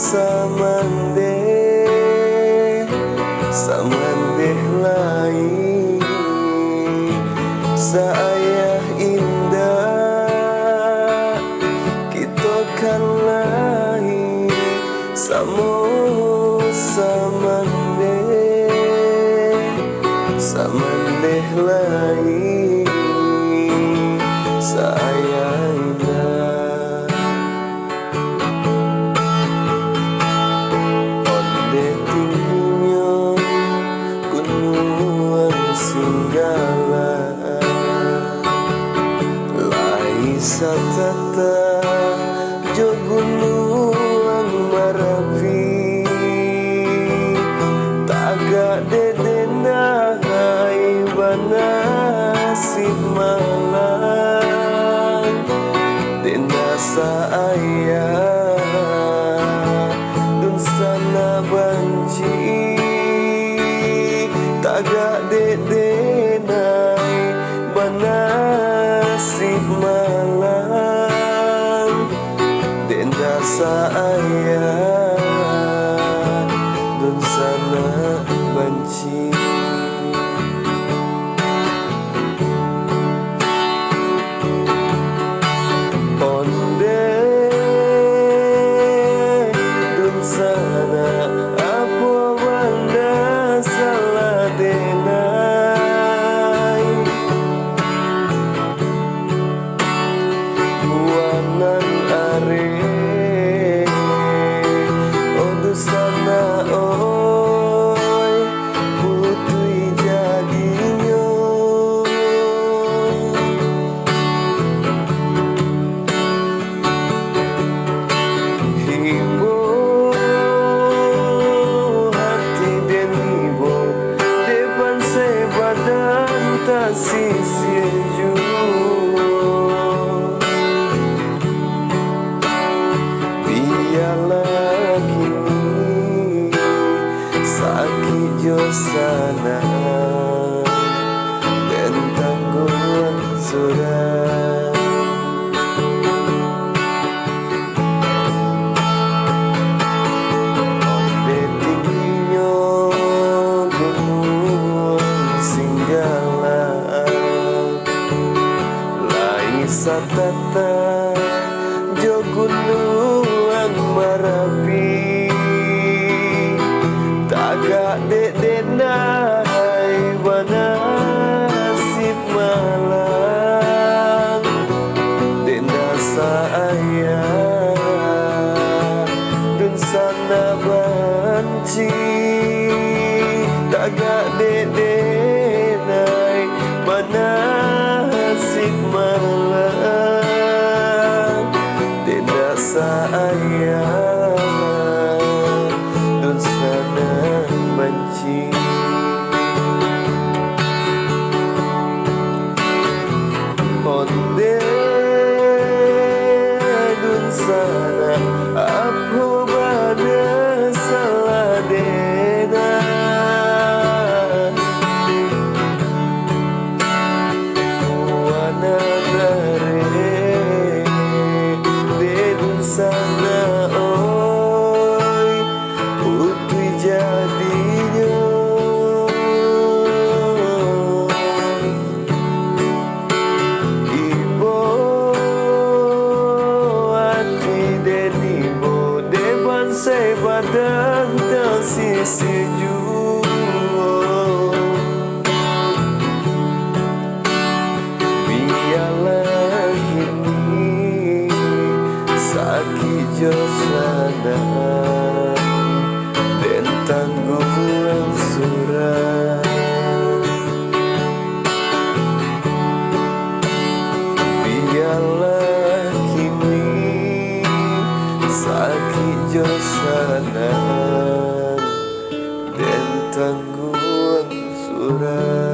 samande lain saayah indah kita kan lain samande lain saayah indah onde tingginya gunung Singgala laisa tata jo gunung Marapi taga dedena hai banasib malang dena saayah dun sana banci taga dedenai banasib malang denda saayah dun sana banci onde dun sana apa banda salah denai buanan are odu sana oi putui jadinya hibo hati dan hibo depan sebadan tak sisir biarlah kini sakit josana dan tanggungan sudah onde tingginya gunung Singgala laisa tata jo gunung Marapi taga dedena hai banasib malang denda saayah dun sana banci taga dedenai banasib malang denda saayah dun sana banci onde dun sana apa bada salah dena wana dare dedun sana oi putui jadinya ibo hati dan ibo depan sebadan tak sisi biarlah kini sakit josana dan tanggungan surat biarlah kini sakit josana dan tanggungan surat